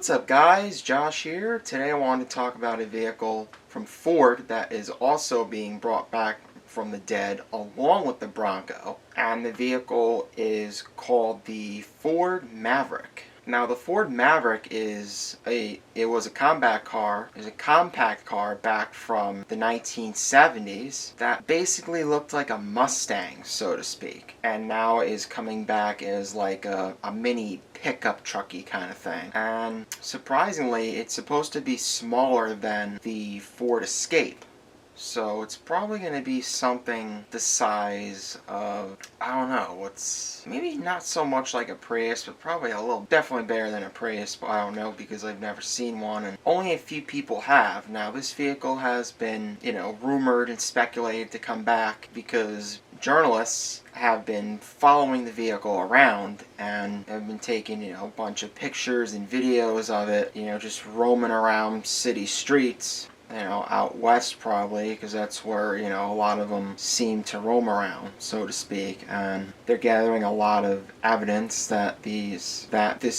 What's up guys, Josh here. Today I wanted to talk about a vehicle from Ford that is also being brought back from the dead along with the Bronco. And the vehicle is called the Ford Maverick. Now the Ford Maverick was a compact car. It was a compact car back from the 1970s that basically looked like a Mustang, so to speak. And now is coming back as like a mini pickup trucky kind of thing. And surprisingly, it's supposed to be smaller than the Ford Escape. So it's probably going to be something the size of, I don't know, what's maybe not so much like a Prius, but probably definitely better than a Prius, but I don't know because I've never seen one and only a few people have. Now this vehicle has been, rumored and speculated to come back because journalists have been following the vehicle around and have been taking, a bunch of pictures and videos of it, just roaming around city streets. Out west probably, because that's where, a lot of them seem to roam around, so to speak, and they're gathering a lot of evidence that this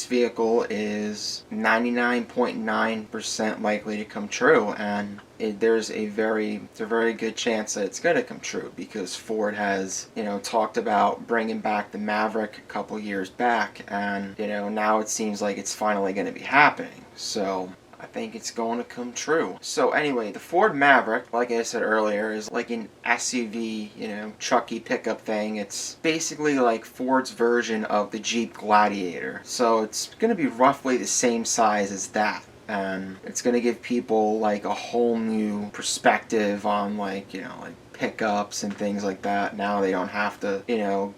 vehicle is 99.9% likely to come true, and there's a very good chance that it's going to come true because Ford has, talked about bringing back the Maverick a couple years back, and, now it seems like it's finally going to be happening, so I think it's going to come true. So anyway, the Ford Maverick, like I said earlier, is like an SUV, trucky pickup thing. It's basically like Ford's version of the Jeep Gladiator. So it's going to be roughly the same size as that. And it's going to give people like a whole new perspective on like pickups and things like that. Now they don't have to,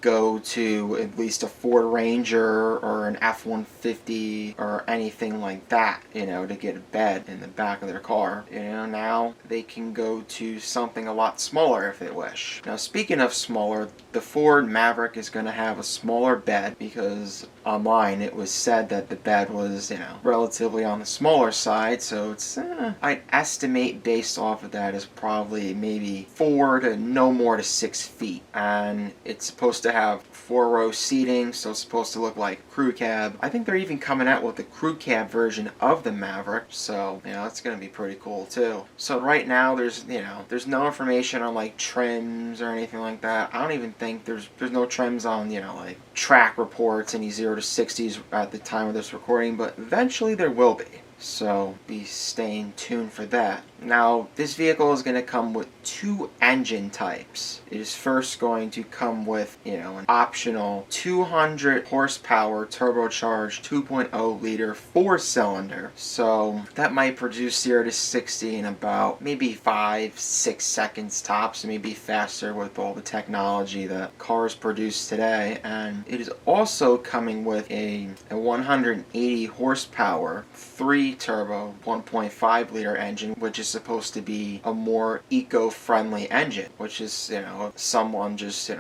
go to at least a Ford Ranger or an F-150 or anything like that, to get a bed in the back of their car. Now they can go to something a lot smaller if they wish. Now speaking of smaller, the Ford Maverick is going to have a smaller bed because online it was said that the bed was, relatively on the smaller side, so it's, I'd estimate based off of that is probably maybe 4 to no more to 6 feet. And it's supposed to have 4-row seating, so it's supposed to look like a crew cab. I think they're even coming out with the crew cab version of the Maverick, so, that's going to be pretty cool too. So right now there's no information on like trims or anything like that. I don't even think there's no trims on, like track reports, any 0 to 60s at the time of this recording, but eventually there will be. So be staying tuned for that. Now this vehicle is going to come with 2 engine types. It is first going to come with an optional 200 horsepower turbocharged 2.0 liter 4-cylinder. So that might produce 0 to 60 in about maybe 5-6 seconds tops, maybe faster with all the technology that cars produce today. And it is also coming with a 180 horsepower 3-turbo 1.5 liter engine, which is supposed to be a more eco-friendly engine, which is, someone just,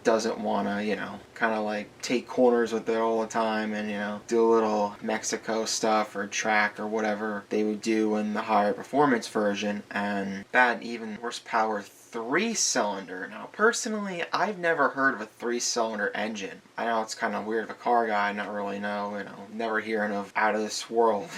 doesn't want to, kind of like take corners with it all the time and, do a little Mexico stuff or track or whatever they would do in the higher performance version, and that even horsepower 3-cylinder. Now personally, I've never heard of a 3-cylinder engine. I know it's kind of weird of a car guy, not really know, never hearing of out of this world,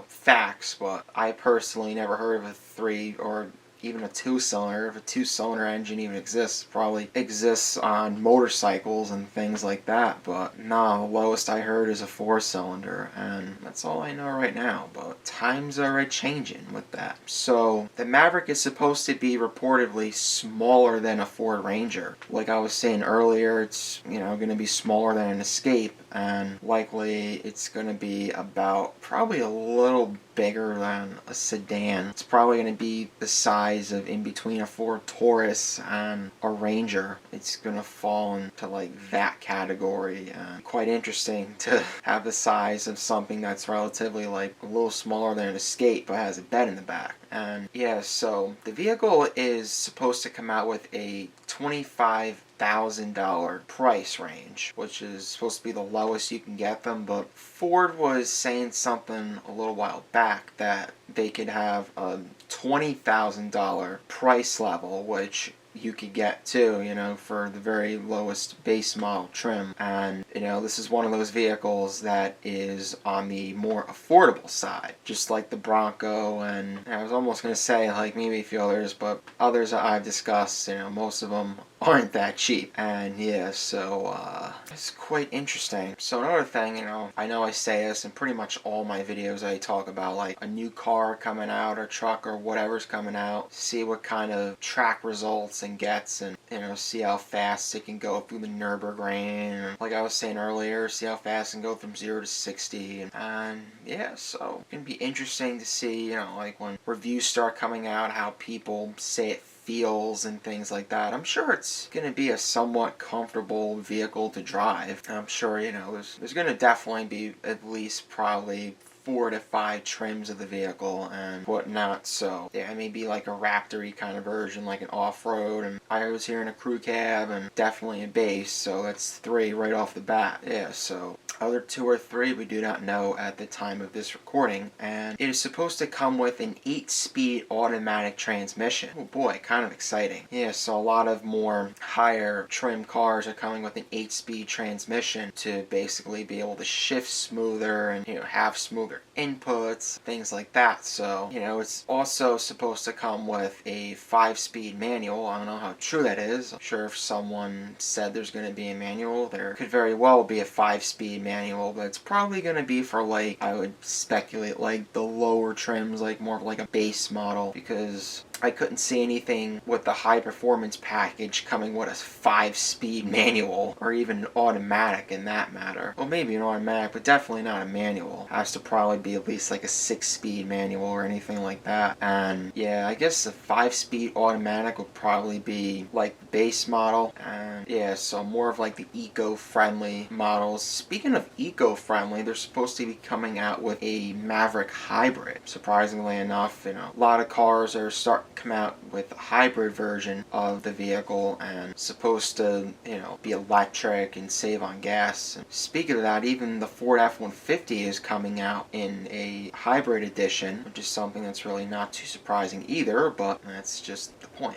facts, but I personally never heard of a 3 or even a 2-cylinder. If a 2-cylinder engine even exists, probably exists on motorcycles and things like that, but no, the lowest I heard is a 4-cylinder, and that's all I know right now, but times are a-changing with that. So the Maverick is supposed to be reportedly smaller than a Ford Ranger. Like I was saying earlier, it's going to be smaller than an Escape, and likely it's going to be about probably a little bigger than a sedan. It's probably going to be the size of in between a Ford Taurus and a Ranger. It's going to fall into like that category. Quite interesting to have the size of something that's relatively like a little smaller than an Escape but has a bed in the back. And yeah, so the vehicle is supposed to come out with a $25,000 price range, which is supposed to be the lowest you can get them, but Ford was saying something a little while back that they could have a $20,000 price level, which you could get too, you know, for the very lowest base model trim. And, you know, this is one of those vehicles that is on the more affordable side, just like the Bronco, and I was almost going to say like maybe a few others, but others that I've discussed, you know, most of them aren't that cheap. And yeah, so it's quite interesting. So another thing, you know I say this in pretty much all my videos. I talk about like a new car coming out or truck or whatever's coming out, see what kind of track results and gets, and you know, see how fast it can go through the Nürburgring, or like I was saying earlier, see how fast it can go from 0 to 60. And yeah, so it's gonna be interesting to see, you know, like when reviews start coming out, how people say it feels and things like that. I'm sure it's going to be a somewhat comfortable vehicle to drive. I'm sure, you know, there's going to definitely be at least probably 4 to 5 trims of the vehicle and whatnot. So yeah, maybe like a Raptor-y kind of version, like an off-road, and I was hearing a crew cab, and definitely a base. So that's 3 right off the bat. Yeah, so other 2 or 3 we do not know at the time of this recording, and it is supposed to come with an 8-speed automatic transmission. Oh boy, kind of exciting. Yeah, so a lot of more higher trim cars are coming with an 8-speed transmission to basically be able to shift smoother and, you know, have smoother inputs, things like that. So, you know, it's also supposed to come with a 5-speed manual. I don't know how true that is. I'm sure if someone said there's going to be a manual, there could very well be a 5-speed manual, but it's probably going to be for, like, I would speculate, like the lower trims, like more of like a base model, because I couldn't see anything with the high performance package coming with a 5-speed manual, or even an automatic in that matter. Well, maybe an automatic, but definitely not a manual. Has to probably be at least like a 6-speed manual or anything like that. And yeah, I guess the 5-speed automatic would probably be like the base model. And yeah, so more of like the eco-friendly models. Speaking of eco-friendly, they're supposed to be coming out with a Maverick hybrid. Surprisingly enough, you know, a lot of cars are starting to come out with a hybrid version of the vehicle and supposed to, you know, be electric and save on gas. And speaking of that, even the Ford F-150 is coming out in a hybrid edition, which is something that's really not too surprising either, but that's just the point.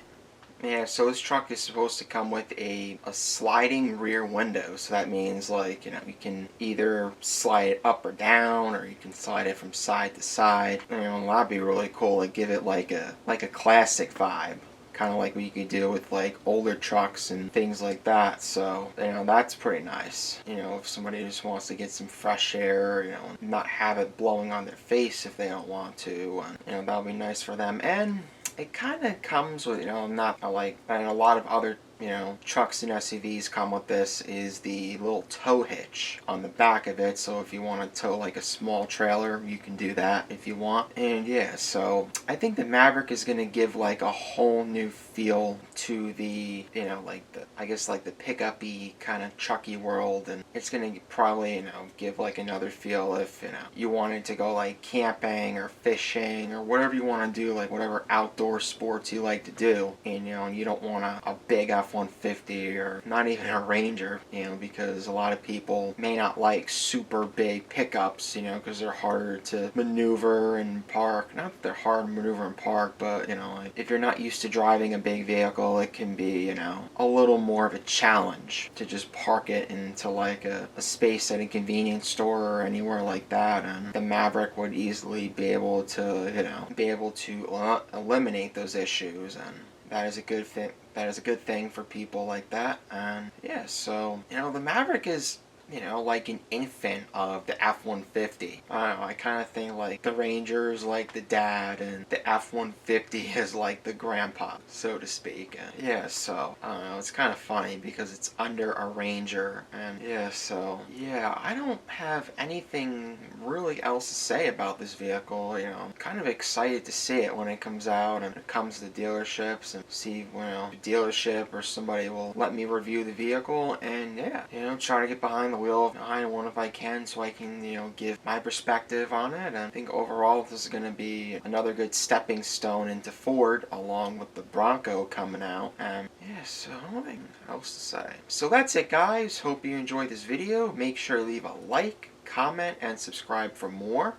Yeah, so this truck is supposed to come with a sliding rear window. So that means, like, you know, you can either slide it up or down, or you can slide it from side to side. You know, that'd be really cool to give it like a classic vibe. Kind of like what you could do with like older trucks and things like that. So, you know, that's pretty nice. You know, if somebody just wants to get some fresh air, you know, not have it blowing on their face if they don't want to, and, you know, that'll be nice for them. And it kind of comes with, you know, not like, and a lot of other, you know, trucks and SUVs come with this, is the little tow hitch on the back of it. So if you want to tow like a small trailer, you can do that if you want. And yeah, so I think the Maverick is going to give like a whole new feel to the, you know, like the, I guess like the pickup-y kind of trucky world, and it's going to probably, you know, give like another feel if, you know, you wanted to go like camping or fishing or whatever you want to do, like whatever outdoor sports you like to do, and, you know, and you don't want a big F-150 or not even a Ranger, you know, because a lot of people may not like super big pickups, you know, because they're harder to maneuver and park. Not that they're hard to maneuver and park, but, you know, like, if you're not used to driving a big vehicle, it can be, you know, a little more of a challenge to just park it into like a space at a convenience store or anywhere like that. And the Maverick would easily be able to, you know, eliminate those issues, and that is a good thing. That is a good thing for people like that. And yeah, so, you know, the Maverick is, you know, like an infant of the F-150. I don't know, I kind of think like the Ranger is like the dad, and the F-150 is like the grandpa, so to speak. And yeah, so, I don't know, it's kind of funny because it's under a Ranger. And yeah, so, yeah, I don't have anything really else to say about this vehicle. You know, I'm kind of excited to see it when it comes out and it comes to dealerships, and see, you know, a dealership or somebody will let me review the vehicle, and yeah, you know, try to get behind the wheel behind one if I can, so I can, you know, give my perspective on it. And I think overall this is going to be another good stepping stone into Ford, along with the Bronco coming out. And yeah, so nothing else to say. So that's it, guys. Hope you enjoyed this video. Make sure to leave a like, comment, and subscribe for more,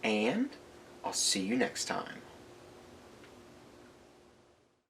and I'll see you next time.